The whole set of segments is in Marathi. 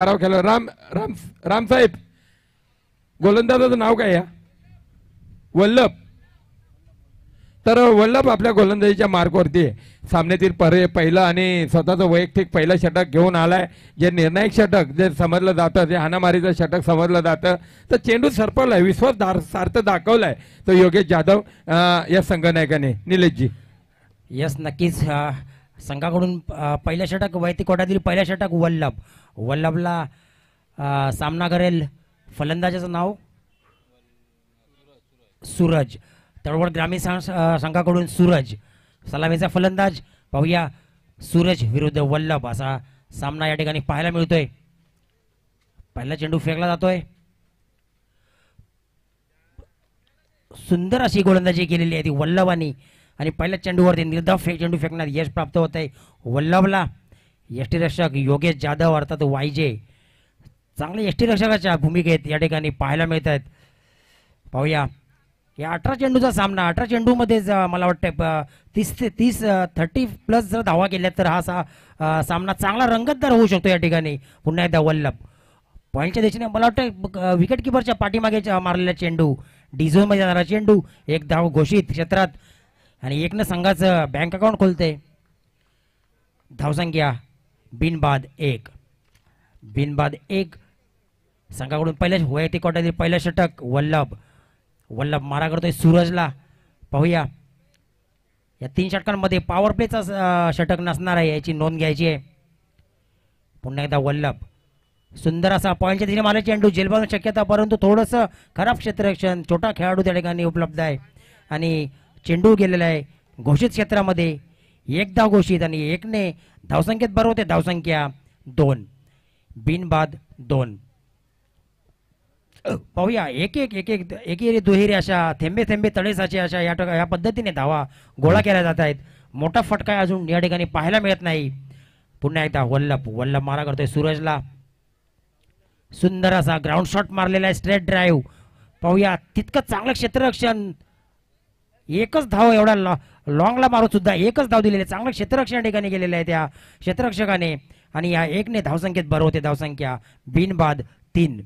सराव केला. राम राम रामसाहेब गोलंदाजाचं नाव काय या? वल्लभ. तर वल्लभ आपल्या गोलंदाजीच्या मार्कवरती सामन्यातील पहिलं आणि स्वतःचं वैयक्तिक पहिलं षटक घेऊन आलाय. जे निर्णायक षटक जे समजलं जातं, जे हाणामारीचं षटक समजलं जातं. तर चेंडू सरपवलाय, विश्वास सार्थ दाखवलाय तो योगेश जाधव या संघनायकाने. निलेशजी. यस, नक्कीच संघाकडून पहिलं षटक वैयक्तिक कोट्यातील पहिलं षटक वल्लभला सामना करेल. फलंदाजाचं नाव सूरज. तळवट ग्रामीण संघाकडून सूरज सलामीचा फलंदाज. पाहूया सूरज विरुद्ध वल्लभ असा सामना या ठिकाणी पाहायला मिळतोय. पहिला चेंडू फेकला जातोय. सुंदर अशी गोलंदाजी केलेली आहे ती वल्लभाने आणि पहिल्या चेंडूवरती निर्धाव चेंडू फेकण्यात यश प्राप्त होत आहे वल्लभला. यष्टीरक्षक योगेश जाधव अर्थात वायजे चांगले यष्टीरक्षकाच्या भूमिकेत या ठिकाणी पाहायला मिळत आहेत. पाहूया या 18 चेंडूचा सामना. 18 चेंडूमध्ये मला वाटतं 30+ जर धावा केल्या तर हा सामना चांगला रंगतदार होऊ शकतो. या ठिकाणी पुन्हा एकदा वल्लभ पॉईंटच्या दिशेने मला वाटतं विकेट किपरच्या पाठीमागे मारलेला चेंडू डिझोनमध्ये जाणारा चेंडू. एक धाव घोषित क्षेत्रात आणि एकनं संघाचं बँक अकाउंट खोलते. धावसंख्या बिनबाद 1. बिनबाद 1 संघाकडून पहिल्या वैयक्तिक कोट्यातील पहिलं षटक वल्लभ मारा करतोय सूरजला. पाहूया या 3 षटकांमध्ये पॉवर प्लेचा षटक नसणार आहे याची नोंद घ्यायची आहे. पुन्हा एकदा वल्लभ सुंदर असा पॉईंटच्या दिशेने मारला चेंडू. जेलबाजून शक्यता परंतु थोडंसं खराब क्षेत्ररक्षण. छोटा खेळाडू त्या ठिकाणी उपलब्ध आहे आणि चेंडू गेलेला आहे घोषित क्षेत्रामध्ये. एक धाव घोषित आणि एकने धावसंख्येत बरोबर होते. धावसंख्या 2. बिनबाद 2. पाहूया एक दुहेरी अशा थेंबे थेंबे तळेसाचे अशा या पद्धतीने धावा गोळा केल्या जात आहेत. मोठा फटका अजून या ठिकाणी पाहायला मिळत नाही. पुन्हा एकदा वल्लभ मारा करतोय सूरजला. सुंदर असा ग्राउंड शॉट मारलेला आहे स्ट्रेट ड्राईव्ह. पाहूया तितकं चांगलं क्षेत्ररक्षण. एकच धाव एवढा लॉंगला मारून सुद्धा एकच धाव दिलेली. चांगलं क्षेत्ररक्षण ठिकाणी गेलेलं आहे त्या क्षेत्ररक्षकाने आणि या एकने धावसंख्येत बरोबर होते. धावसंख्या बिनबाद 3.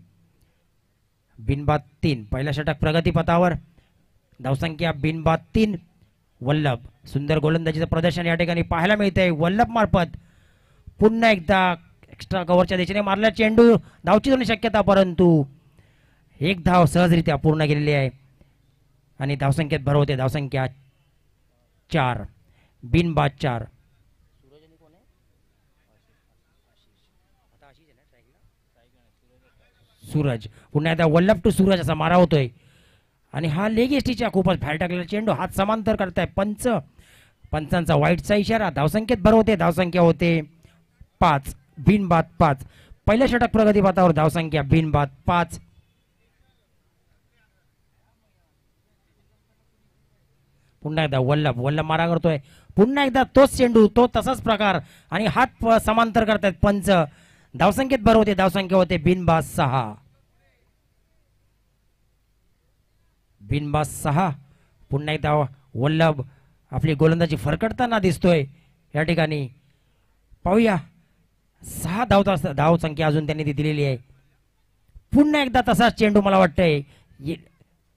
बिनबाद 3 पहिला षटक प्रगतीपथावर. धावसंख्या बिनबाद 3. वल्लभ सुंदर गोलंदाजीचं प्रदर्शन या ठिकाणी पाहायला मिळतंय वल्लभ मार्फत. पुन्हा एकदा एक्स्ट्रा कव्हरच्या दिशेने मारला चेंडू. धावची होण्याची शक्यता परंतु एक धाव सहजरित्या पूर्ण केलेली आहे आणि धावसंख्येत भर होते. धावसंख्या 4. बिनबाद 4. सूरज पुन्हा एकदा वल्लभ टू सूरज असा मारा होतोय आणि हा लेग एसटीच्या खूपच बाहेर टाकलेला चेंडू हात समांतर करताय पंचांचा वाईटचा इशारा. धावसंख्येत भर होते. धावसंख्या होते 5. बिनबाद 5. पहिल्या षटक प्रगतीपथावर. धावसंख्या बिनबाद 5. पुन्हा एकदा वल्लभ मारा करतोय. पुन्हा एकदा तोच चेंडू तो तसाच प्रकार आणि हात समांतर करतायत पंच. धावसंख्येत भर होते. धावसंख्या होते बिनबाद 6. बिनबाद 6. पुन्हा एकदा वल्लभ आपली गोलंदाजी फरकटताना दिसतोय या ठिकाणी. पाहूया 6 धावसंख्या अजून त्यांनी दिलेली आहे. पुन्हा एकदा तसाच चेंडू मला वाटतंय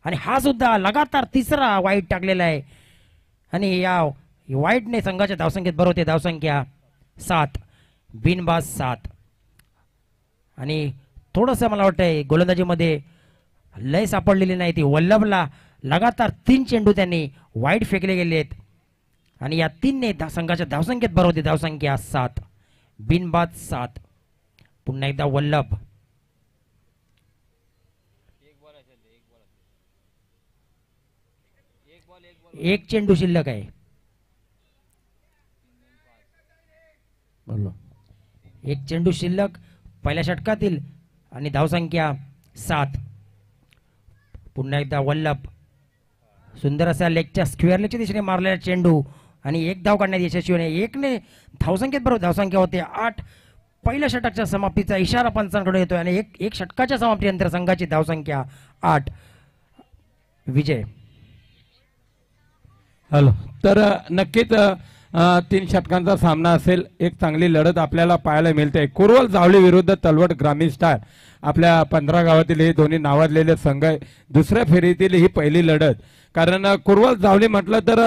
आणि हा सुद्धा लगातार 3रा वाईट टाकलेला आहे आणि या वाईटने संघाच्या धावसंख्येत भर होते. धावसंख्या 7. बिनबाद 7. आणि थोडंसं मला वाटतंय गोलंदाजीमध्ये लय सापडलेली नाही ती. वल्लभला लगातार 3 चेंडू त्यांनी वाईट फेकले गेले आहेत आणि या 3ने संघाच्या धावसंख्येत भर होते. धावसंख्या 7. बिनबाद 7. पुन्हा एकदा वल्लभ. एक चेंडू शिल्लक आहे. एक चेंडू शिल्लक पहिल्या षटकातील आणि धावसंख्या 7. पुन्हा एकदा वल्लभ सुंदर असा लेगच्या स्क्वेअर लेगच्या दिशेने मारलेला चेंडू आणि एक धाव काढण्यात यशस्वी होणे. एकने धावसंख्येत बरोबर धावसंख्या होते 8. पहिल्या षटकाच्या समाप्तीचा इशारा पंचांकडे येतोय आणि एक षटकाच्या समाप्तीनंतर संघाची धावसंख्या 8. विजय. हॅलो. तर नक्कीच 3 षटकांचा सामना असेल. एक चांगली लढत आपल्याला पाहायला मिळते. कुरवल जावळी विरुद्ध तलवट ग्रामीण स्टार, आपल्या 15 गावातील हे दोन्ही नावाजलेले संघ आहे. दुसऱ्या फेरीतील ही पहिली लढत. कारण कुरवल जावळी म्हटलं तर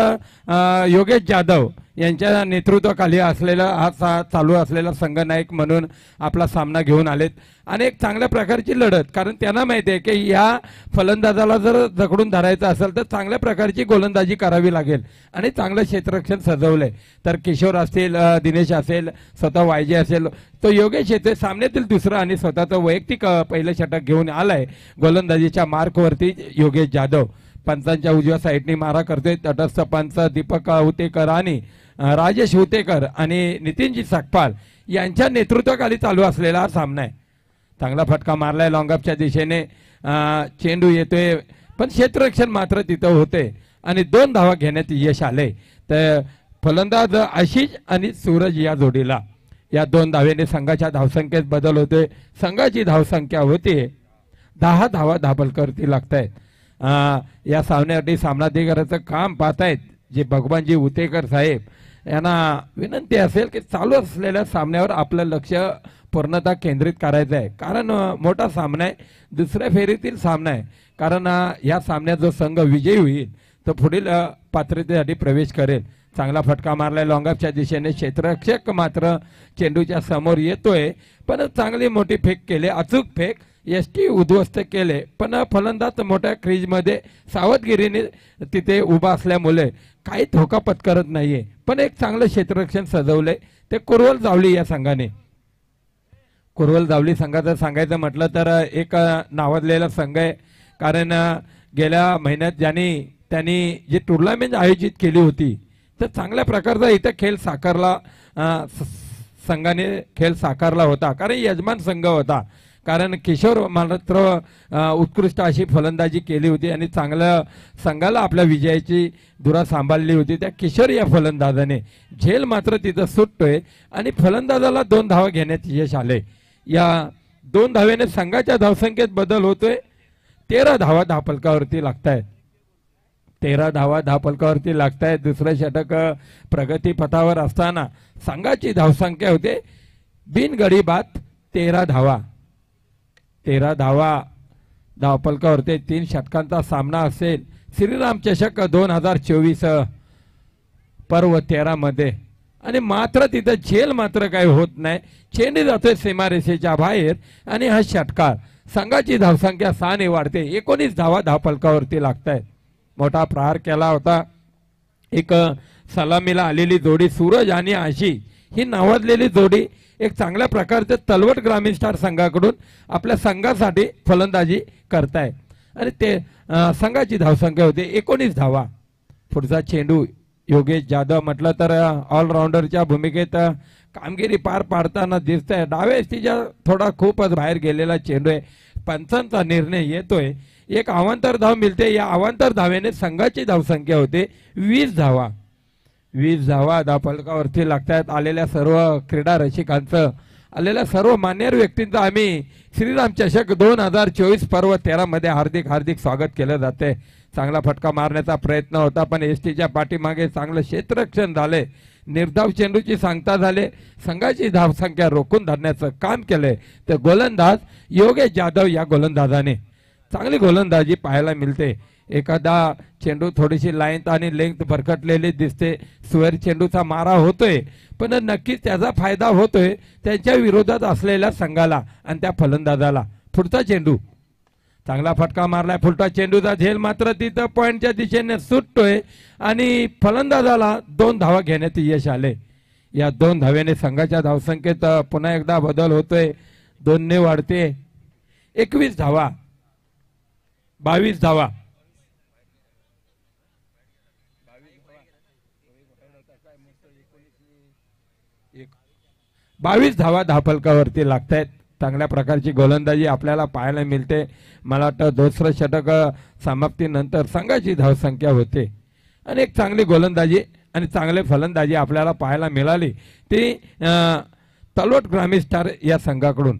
योगेश जाधव यांच्या नेतृत्वाखाली असलेला हा चालू असलेला संघनायक म्हणून आपला सामना घेऊन आलेत. आणि एक चांगल्या प्रकारची लढत, कारण त्यांना माहिती आहे की या फलंदाजाला जर जखडून धरायचं असेल तर चांगल्या प्रकारची गोलंदाजी करावी लागेल. आणि चांगलं क्षेत्ररक्षण सजवलंय. तर किशोर असतील, दिनेश असेल, स्वतः वायजे असेल, तो योगेश येते सामन्यातील दुसरं आणि स्वतःचं वैयक्तिक पहिलं षटक घेऊन आलाय. गोलंदाजीच्या मार्कवरती योगेश जाधव पंचांच्या उजव्या साईडनी मारा करतोय. तटस्थ पंच दीपक उतेकर आणि राजेश उतेकर आणि नितीनजी सकपाल यांच्या नेतृत्वाखाली चालू असलेला हा सामना आहे. चांगला फटका मारलाय लॉंगअपच्या दिशेने. चेंडू येतोय पण क्षेत्ररक्षण मात्र तिथं होते आणि 2 धावा घेण्यात यश आले. तर फलंदाज आशिष आणि सूरज या जोडीला या 2 धावेने संघाच्या धावसंख्येत बदल होतोय. संघाची धावसंख्या होती 10 धावा धापलकरती लागतायत. या सामन्यासाठी सामनाधिकाराचं काम पाहतायत जे भगवानजी उतेकर साहेब यांना विनंती असेल की चालू असलेल्या सामन्यावर आपलं लक्ष पूर्णतः केंद्रित करायचं आहे. कारण मोठा सामना आहे, दुसऱ्या फेरीतील सामना आहे. कारण या सामन्यात जो संघ विजयी होईल तो पुढील पात्रतेसाठी प्रवेश करेल. चांगला फटका मारलाय लॉंगअपच्या दिशेने. क्षेत्ररक्षक मात्र चेंडूच्या समोर येतोय पण चांगली मोठी फेक केली, अचूक फेक, एसटी उद्ध्वस्त केले. पण फलंदाज मोठ्या क्रीजमध्ये सावधगिरीने तिथे उभा असल्यामुळे काही धोका पत्करत नाहीये. पण एक चांगलं क्षेत्ररक्षण सजवलंय ते कुरवल जावली या संघाने. कुरवल जावली संघाचं सांगायचं म्हटलं तर एक नावाजलेला संघ आहे. कारण गेल्या महिन्यात त्यांनी जी टुर्नामेंट आयोजित केली होती तर चांगल्या प्रकारचा इथं खेळ साकारला, संघाने खेळ साकारला होता. कारण यजमान संघ होता. कारण किशोर मात्र उत्कृष्ट अशी फलंदाजी केली होती आणि चांगलं संघाला आपल्या विजयाची धुरा सांभाळली होती. त्या किशोर या फलंदाजाने झेल मात्र तिथं सुटतोय आणि फलंदाजाला 2 धावा घेण्यात यश आले. या 2 धावेने संघाच्या धावसंख्येत बदल होतोय. 13 धावा धापलकावरती लागतायत. 13 धावा धापलकावरती लागतायत. दुसरं षटक प्रगतीपथावर असताना संघाची धावसंख्या होते बिनगडी बाद 13 धावा. 13 धावा धावपलकावरती 3 षटकांचा सामना असेल. श्रीराम चषक 2024 पर्व 13 मध्ये. आणि मात्र तिथं झेल मात्र काही होत नाही. चेंडू जातोय सीमारेषेच्या बाहेर आणि हा षटकार. संघाची धावसंख्या 6 ने वाढते. 19 धावा धावपलकावरती लागतायत. मोठा प्रहार केला होता. एक सलामीला आलेली जोडी सूरज आणि आशिष ही नावाजलेली जोडी एक चांगल्या प्रकारचे तलवट ग्रामीण स्टार संघाकडून आपल्या संघासाठी फलंदाजी करतायत. आणि ते संघाची धावसंख्या होते 19 धावा. पुढचा चेंडू योगेश जाधव म्हटलं तर ऑलराऊंडरच्या भूमिकेत कामगिरी पार पाडताना दिसतंय. डाव्या तिच्या थोडा खूपच बाहेर गेलेला चेंडू आहे. पंचांचा निर्णय येतोय. एक अवांतर धाव मिळते. या अवांतर धावेने संघाची धावसंख्या होते 20 धावा. 20 धावा धावफलकावरती लागतात. आलेल्या सर्व क्रीडा रसिकांचं, आलेल्या सर्व मान्यवर व्यक्तींचं आम्ही श्रीराम चषक 2024 पर्व 13 मध्ये हार्दिक हार्दिक स्वागत केलं जाते. चांगला फटका मारण्याचा प्रयत्न होता पण एसटीच्या पाठीमागे चांगलं क्षेत्ररक्षण झाले. निर्धाव चेंडूची सांगता झाले. संघाची धावसंख्या रोखून धरण्याचं काम केलंय तर गोलंदाज योगेश जाधव या गोलंदाजाने चांगली गोलंदाजी पाहायला मिळते. एखादा चेंडू थोडीशी लाईन आणि लेंथ भरकटलेली दिसते. स्वेर चेंडूचा मारा होतोय पण नक्कीच त्याचा फायदा होतोय त्यांच्या विरोधात असलेल्या संघाला आणि त्या फलंदाजाला. पुढचा चेंडू चांगला फटका मारलाय. फुलटा चेंडूचा झेल मात्र तिथं पॉइंटच्या दिशेने सुटतोय आणि फलंदाजाला 2 धावा घेण्यात यश आले. या 2 धावेने संघाच्या धावसंख्येत पुन्हा एकदा बदल होतोय. 2 ने वाढते. 21 धावा, 22 धावा. 22 धावा धावफलकावरती लागतायत. चांगल्या प्रकारची गोलंदाजी आपल्याला पाहायला मिळते. मला वाटतं दुसरं षटक समाप्तीनंतर संघाची धावसंख्या होते आणि एक चांगली गोलंदाजी आणि चांगले फलंदाजी आपल्याला पाहायला मिळाली ती तलवट ग्रामीण स्टार या संघाकडून.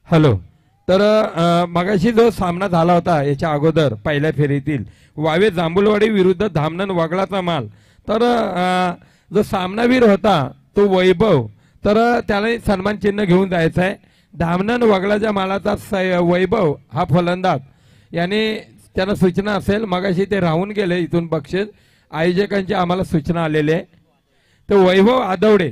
हॅलो. तर मगाशी जो सामना झाला होता याच्या अगोदर पहिल्या फेरीतील वावे जांभूलवाडी विरुद्ध धामणन वगळाचा माल, तर जो सामनावीर होता तो वैभव, तर त्याला सन्मान चिन्ह घेऊन जायचं आहे. धामणन वगळाच्या मालाचा वैभव हा फलंदाज याने त्यांना सूचना असेल, मगाशी ते राहून गेले इथून बक्षीस आयोजकांची आम्हाला सूचना आलेली आहे. तो वैभव आदवडे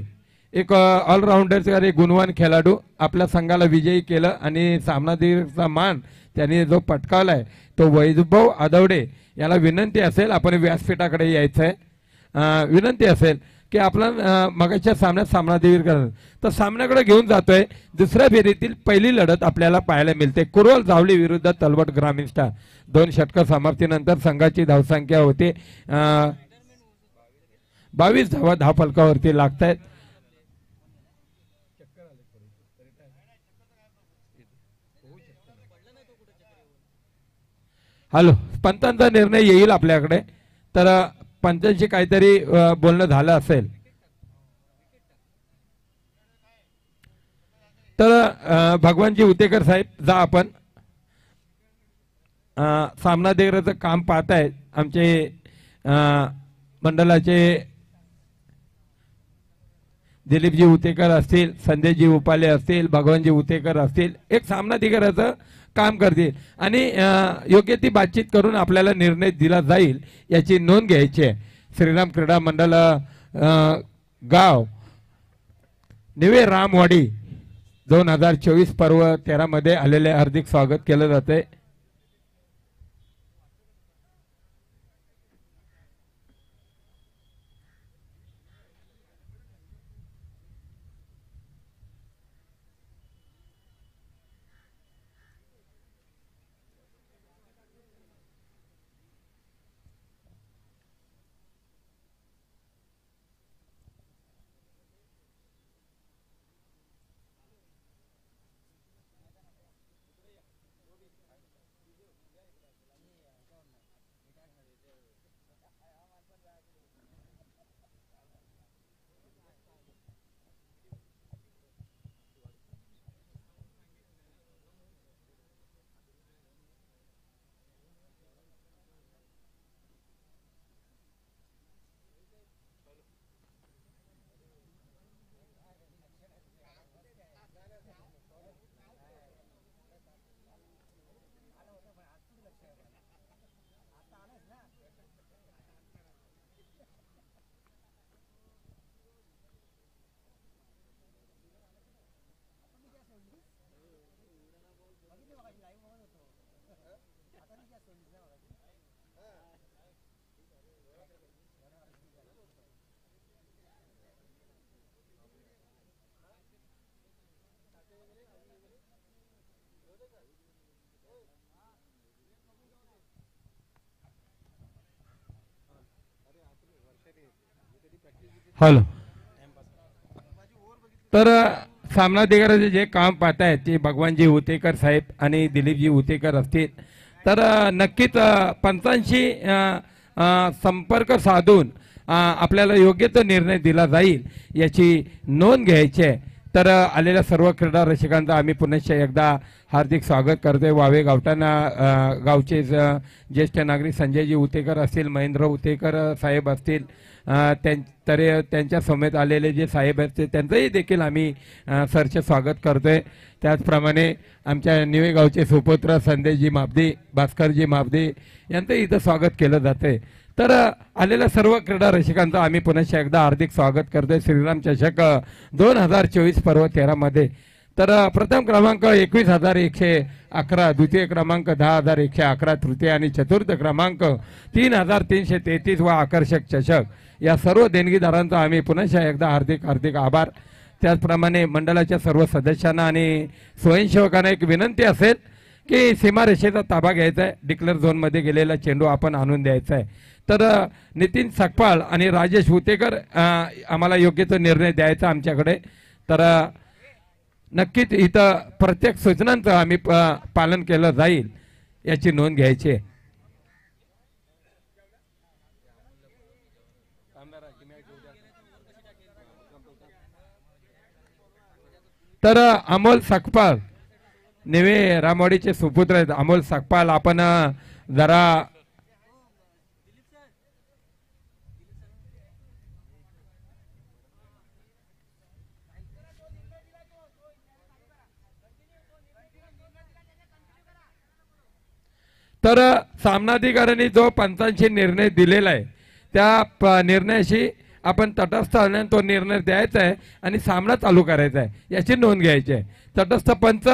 एक ऑलराऊंडर गुणवान खेळाडू आपल्या संघाला विजयी केलं आणि सामनावीरचा मान त्यांनी जो पटकावलाय तो वैभव आदवडे याला विनंती असेल आपण व्यासपीठाकडे यायचं आहे. विनंती असेल की आपला मगाच्या सामन्यात सामनावीर करा, तर सामन्याकडे घेऊन जातोय. दुसऱ्या फेरीतील पहिली लढत आपल्याला पाहायला मिळते कुरवल जावली विरुद्ध तलवट ग्रामीण स्टार. 2 षटक समाप्तीनंतर संघाची धावसंख्या होते 22 धावा धावफलकावरती लागत आहेत. हॅलो. पंचांचा निर्णय येईल आपल्याकडे, तर पंचांशी काहीतरी बोलणं झालं असेल तर भगवानजी उतेकर साहेब जा आपण. सामना देखरेचं काम पाहतायत आमचे मंडळाचे दिलीपजी उतेकर असतील, संजयजी उपाले असतील, भगवानजी उतेकर असतील, एक सामना देखरेचं काम करतील आणि योग्य ती बातचीत करून आपल्याला निर्णय दिला जाईल याची नोंद घ्यायची आहे. श्रीराम क्रीडा मंडळ गाव निवे रामवाडी 2024 पर्व 13 मध्ये आलेले हार्दिक स्वागत केलं जाते. हॅलो. तर सामना देखरेचं जे काम पाहतायत ते भगवानजी उतेकर साहेब आणि दिलीपजी उतेकर असतील, तर नक्कीच पंचांशी संपर्क साधून आपल्याला योग्य तो निर्णय दिला जाईल याची नोंद घ्यायची आहे. तर आलेल्या सर्व क्रीडा रसिकांचा आम्ही पुन्हा एकदा हार्दिक स्वागत करतोय. वावे गावठाणा गावचे ज्येष्ठ नागरिक संजयजी उतेकर असतील, महेंद्र उतेकर साहेब असतील, त्यांच्या समेत आलेले जे साहेब असतील त्यांचंही देखील आम्ही सरचे स्वागत करतोय. त्याचप्रमाणे आमच्या निवे गावचे सुपुत्र संदेशजी मापदे, भास्करजी मापदे यांचं इथं स्वागत केलं जाते. तर आलेल्या सर्व क्रीडा रसिकांचं आम्ही पुन्हा एकदा हार्दिक स्वागत करतोय श्रीराम चषक 2024 पर्व 13 मध्ये. तर प्रथम क्रमांक 21,111, द्वितीय क्रमांक 10,111, तृतीय आणि चतुर्थ क्रमांक 3,333 व आकर्षक चषक या सर्व देणगीदारांचा आम्ही पुन्हा एकदा हार्दिक आभार. त्याचप्रमाणे मंडळाच्या सर्व सदस्यांना आणि स्वयंसेवकांना एक विनंती असेल की सीमारेषेचा ताबा घ्यायचा आहे. डिक्लेअर झोनमध्ये गेलेला चेंडू आपण आणून द्यायचा आहे. तर नितीन सकपाळ आणि राजेश उतेकर आम्हाला योग्य तो निर्णय द्यायचा आमच्याकडे. तर नक्कीच इथं प्रत्येक सूचनांचं आम्ही पालन केलं जाईल याची नोंद घ्यायची आहे. तर अमोल सकपाळ निवे रामवाडीचे सुपुत्र आहेत अमोल सकपाल. आपण जरा तर सामनाधिकाऱ्यांनी जो पंचांशी निर्णय दिलेला आहे त्या निर्णयाशी आपण तटस्थ असल्याने तो निर्णय द्यायचा आहे आणि सामना चालू करायचा आहे याची नोंद घ्यायची आहे. तटस्थ पंच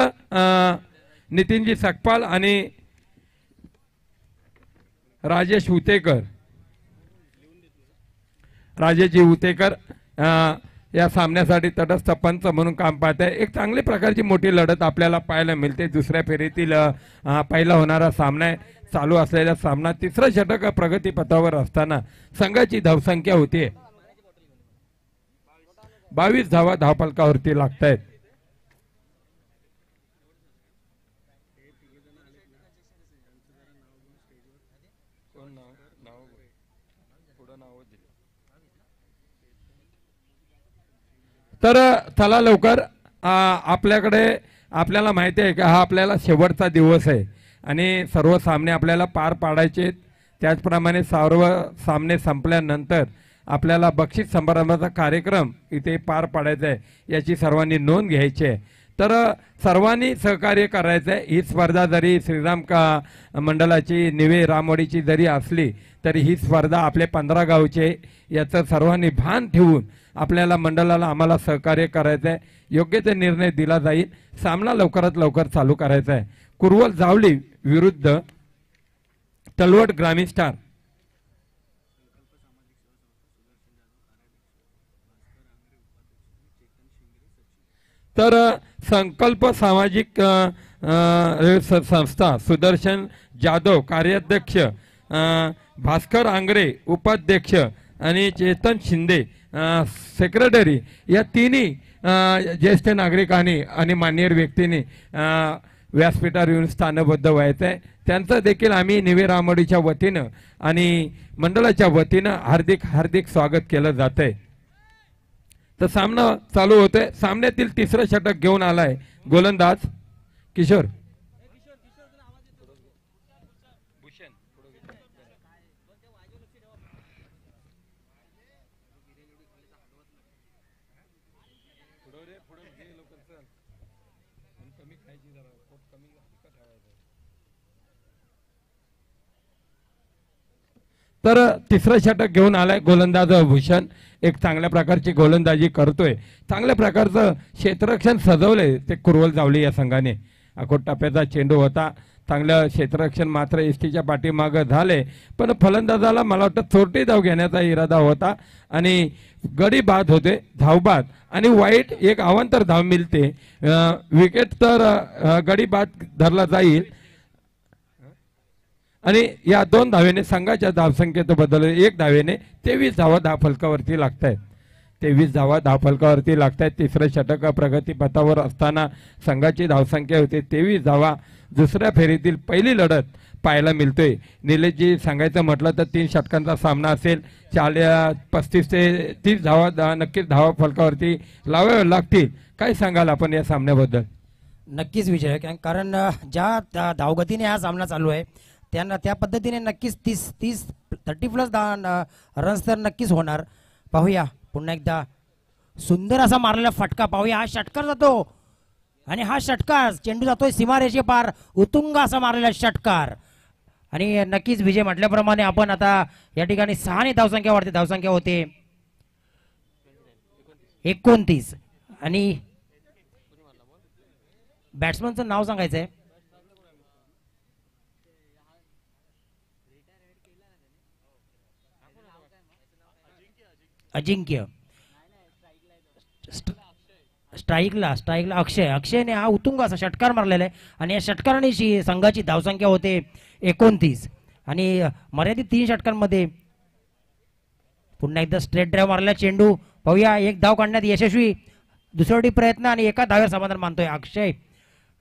नितीनजी सकपाल आणि राजेश उतेकर. राजेशजी उतेकर या सामन्यासाठी तटस्थ पंच म्हणून काम पाहत आहे. एक चांगली प्रकारची मोठी लढत आपल्याला पाहायला मिळते. दुसऱ्या फेरीतील पहिला होणारा सामना आहे. चालू असलेला सामना तिसरं षटक प्रगतीपथावर असताना संघाची धावसंख्या होती 22 धावा धावफलकावरती लागत आहेत. तर चला लवकर आपल्याकडे आपल्याला माहिती आहे की हा आपल्याला शेवटचा दिवस आहे आणि सर्व सामने आपल्याला पार पाडायचे. त्याचप्रमाणे सर्व सामने संपल्यानंतर आपल्याला बक्षीस समारंभाचा कार्यक्रम इथे पार पाडायचा आहे याची सर्वांनी नोंद घ्यायची आहे. तर सर्वांनी सहकार्य करायचं आहे. ही स्पर्धा जरी श्रीराम मंडळाची निवे रामवाडीची जरी असली तरी ही स्पर्धा आपले 15 गावचे याचं सर्वांनी भान ठेवून आपल्याला मंडळाला आम्हाला सहकार्य करायचं आहे. योग्य ते निर्णय दिला जाईल. सामना लवकरात लवकर चालू करायचा आहे. कुरवल जावली विरुद्ध तलवट ग्रामीण स्टार. तर संकल्प सामाजिक संस्था सुदर्शन जाधव कार्याध्यक्ष, भास्कर आंग्रे उपाध्यक्ष आणि चेतन शिंदे सेक्रेटरी या तिन्ही ज्येष्ठ नागरिकांनी आणि मान्यवर व्यक्तींनी व्यासपीठावर येऊन स्थानबद्ध व्हायचं आहे. त्यांचं देखील आम्ही निवे रामवाडीच्या वतीनं आणि मंडळाच्या वतीनं हार्दिक हार्दिक स्वागत केलं जात आहे. तर सामना चालू होतोय. सामन्यातील तिसरं षटक घेऊन आलाय गोलंदाज किशोर. तर तिसरं षटक घेऊन आलाय गोलंदाज भूषण. एक चांगल्या प्रकारची गोलंदाजी करतोय. चांगल्या प्रकारचं क्षेत्ररक्षण सजवलंय ते कुरवल जावली या संघाने. अकोट टप्प्याचा चेंडू होता. चांगलं क्षेत्ररक्षण मात्र एसटीच्या पाठीमागं झाले पण फलंदाजाला मला वाटतं चोरटी धाव घेण्याचा इरादा होता आणि गडी बाद होते धावबाद आणि वाईट एक अवांतर धाव मिळते. विकेट तर गडी बाद धरला जाईल आणि या 2 धावेने संघाच्या धावसंख्येत बदल 1 धावेने 23 धावा धावफलकावरती लागत आहेत. 23 धावा धावफलकावरती लागत आहेत. तिसरं षटक प्रगतीपथावर असताना संघाची धावसंख्या होते 23 धावा. दुसऱ्या फेरीतील पहिली लढत पाहायला मिळतोय. निलेशजी सांगायचं म्हटलं तर 3 षटकांचा सामना असेल. 35 ते 30 धावा नक्कीच धावा फलकावरती लावाव्या लागतील. काय सांगाल आपण या सामन्याबद्दल? नक्कीच विजय, कारण ज्या धावगतीने हा सामना चालू आहे त्यांना त्या पद्धतीने नक्कीच 30+ रन्स तर नक्कीच होणार. पाहूया पुन्हा एकदा सुंदर असा मारलेला फटका. पाहूया हा षटकार जातो आणि हा षटकार चेंडू जातोय सीमारेषे पार. उत्तुंग असा मारलेला षटकार आणि नक्कीच विजय म्हटल्याप्रमाणे आपण आता या ठिकाणी 6 ने धावसंख्या वाढते. धावसंख्या होते 29 आणि बॅट्समनचं नाव सांगायचंय अजिंक्य. स्ट्राईकला अक्षयने हा उत्तुंग असा षटकार मारलेला आहे आणि या षटकाराने संघाची धावसंख्या होते 29 आणि मर्यादित 3 षटकांमध्ये पुन्हा एकदा स्ट्रेट ड्राईव्ह मारला चेंडू. पाहूया एक धाव काढण्यात यशस्वी. दुसरा प्रयत्न आणि एका धावेवर समाधान मानतोय अक्षय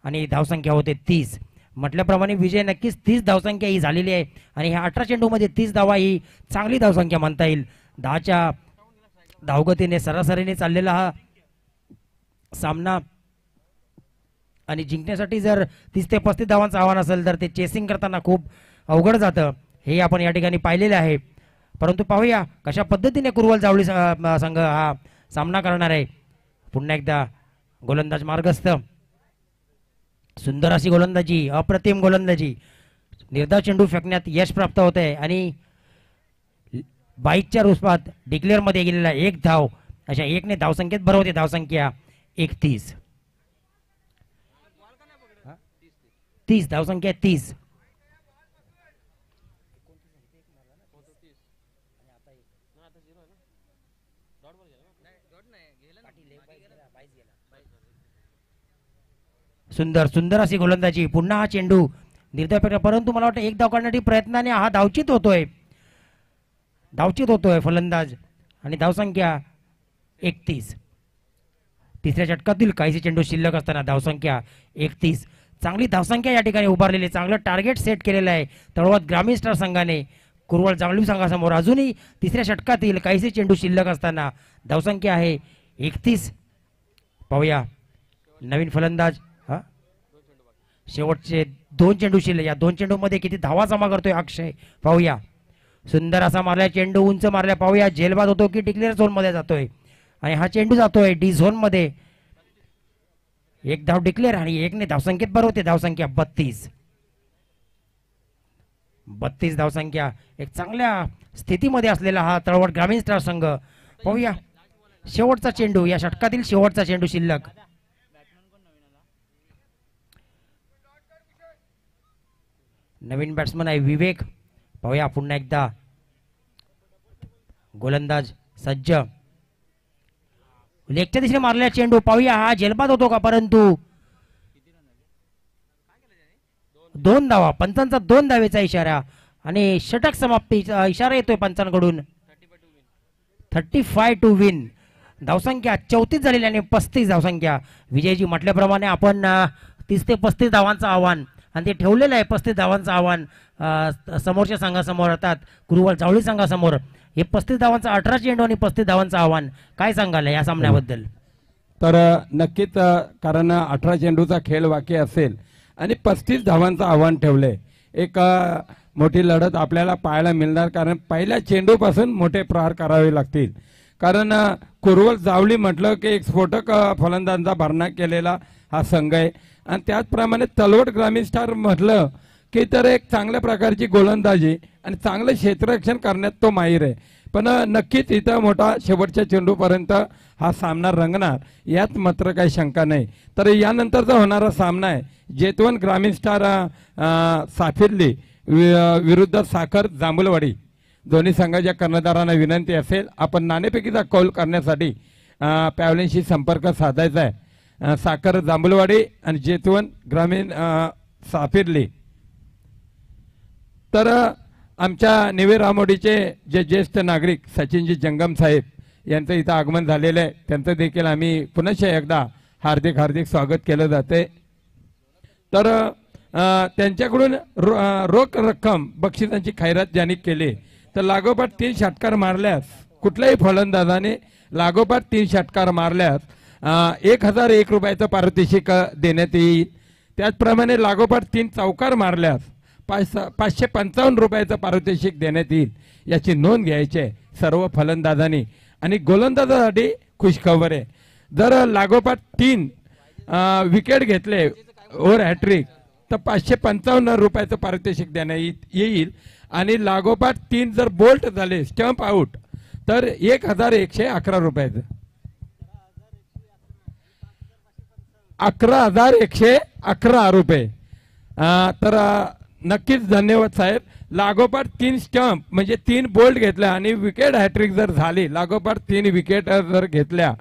आणि धावसंख्या होते 30. म्हटल्याप्रमाणे विजय नक्कीच 30 धावसंख्या ही झालेली आहे आणि ह्या 18 चेंडूमध्ये 30 धावा ही चांगली धावसंख्या म्हणता येईल. 10च्या धावगतीने सरासरीने चाललेला हा सामना आणि जिंकण्यासाठी जर 30 ते 35 धावांचं आव्हान असेल तर ते चेसिंग करताना खूप अवघड जातं, हे आपण या ठिकाणी पाहिलेले आहे. परंतु पाहूया कशा पद्धतीने कुरवल जावळी संघ हा सामना करणार आहे. पुन्हा एकदा गोलंदाज मार्गस्थ, सुंदर अशी गोलंदाजी, अप्रतिम गोलंदाजी, निर्धाव चेंडू फेकण्यात यश प्राप्त होत आहे आणि 22च्या रूपात डिक्लेअर मध्ये गेलेला 1 धाव, अशा 1ने धावसंख्येत भरवते. धावसंख्या 31, 30 धावसंख्या 30. सुंदर सुंदर अशी गोलंदाजी, पुन्हा हा चेंडू निर्धाव फेकला, परंतु मला वाटतं 1 धाव काढण्यासाठी प्रयत्नाने हा धावचित होतोय फलंदाज आणि धावसंख्या 31. तिसऱ्या षटकातील काहीसे चेंडू शिल्लक असताना धावसंख्या 31. चांगली धावसंख्या या ठिकाणी उभारलेली, चांगलं टार्गेट सेट केलेलं आहे तळवत ग्रामीण स्टार संघाने कुरवल जावळी संघासमोर. अजूनही तिसऱ्या षटकातील काहीसे चेंडू शिल्लक असताना धावसंख्या आहे 31. पाहूया नवीन फलंदाज, शेवटचे 2 चेंडू शिल्लक, या 2 चेंडूमध्ये किती धावा जमा करतोय अक्षय, पाहूया. सुंदर असा मारला चेंडू, उंच मारल्या, पाहूया झेलबाद होतो की डिक्लेअर झोन मध्ये जातोय. आणि हा चेंडू जातोय डी झोन मध्ये. 1 धाव डिक्लेअर आणि 1ने धावसंख्येत भरवते. धावसंख्या 32. 32 धावसंख्या. एक चांगल्या स्थितीमध्ये असलेला हा तळवट ग्रामीण स्टार संघ. पाहूया शेवटचा चेंडू, या षटकातील शेवटचा चेंडू शिल्लक. नवीन बॅट्समन आहे विवेक. पाहूया पुन्हा एकदा गोलंदाज सज्ज, लेगच्या दिशेने मारलेला चेंडू, पाहूया हा झेलबाद होतो का, परंतु 2 धावा, पंचांचा 2 धावेचा इशारा आणि षटक समाप्तीचा इशारा येतोय पंचांकडून. 35 टू विन. धावसंख्या 34 झालेली आणि 35 धावसंख्या. विजयजी म्हटल्याप्रमाणे आपण 30 ते 35 धावांचं आव्हान आणि ते ठेवलेलं आहे. 35 धावांचं आव्हान समोरच्या संघासमोर, अर्थात कुरुवल जावळी संघासमोर. हे 35 धावांचं 18 चेंडू आणि 35 धावांचं आव्हान. काय सांगाल या सामन्याबद्दल? तर नक्कीच, कारण 18 चेंडूचा खेळ बाकी असेल आणि 35 धावांचं आव्हान ठेवले, एक मोठी लढत आपल्याला पाहायला मिळणार. कारण पहिल्या चेंडूपासून मोठे प्रहार करावे लागतील. कारण कुरुवल जावळी म्हटलं की एक स्फोटक फलंदाजांचा भरणा केलेला हा संघ आहे आणि त्याचप्रमाणे तलवट ग्रामीण स्टार म्हटलं की तर एक चांगल्या प्रकारची गोलंदाजी आणि चांगलं क्षेत्ररक्षण करण्यात तो माहीर आहे. पण नक्कीच इथं मोठा शेवटच्या चेंडूपर्यंत हा सामना रंगणार यात मात्र काही शंका नाही. तर यानंतरचा होणारा सामना आहे जेतवन ग्रामीण स्टार साफिर्ली विरुद्ध साखर जांभूलवाडी. दोन्ही संघाच्या कर्णधारांना विनंती असेल आपण नाणेफेकीचा कौल करण्यासाठी पॅवलेनशी संपर्क साधायचा आहे. साखर जांभूलवाडी आणि जेतवन ग्रामीण साफिर्ली. तर आमच्या निवे रामोडीचे जे ज्येष्ठ नागरिक सचिनजी जंगम साहेब यांचं इथं आगमन झालेलं आहे, त्यांचं देखील आम्ही पुनश्च एकदा हार्दिक हार्दिक स्वागत केलं जाते. तर त्यांच्याकडून रोख रक्कम बक्षिसांची खैरात ज्यांनी केली तर लागोपाठ 3 षटकार मारल्यास, कुठल्याही फलंदाजाने लागोपाठ 3 षटकार मारल्यास 1001 रुपयाचं पारितोषिक देण्यात येईल. त्याचप्रमाणे लागोपाठ 3 चौकार मारल्यास 555 रुपयाचं पारितोषिक देण्यात येईल. याची नोंद घ्यायची आहे सर्व फलंदाजांनी. आणि गोलंदाजासाठी खुशखबर आहे, जर लागोपाठ 3 विकेट घेतले ओव्हर हॅट्रिक तर 555 रुपयाचं पारितोषिक देण्यात येईल. आणि लागोपाठ 3 जर बोल्ट झाले स्टंप आउट तर 1111 रुपयाचं, 11,111 रुपये. तर नक्कीच धन्यवाद साहेब. लागोपाठ 3 स्टंप म्हणजे 3 बोल्ट घेतल्या आणि विकेट हॅट्रिक जर झाली, लागोपाठ 3 विकेट जर घेतल्या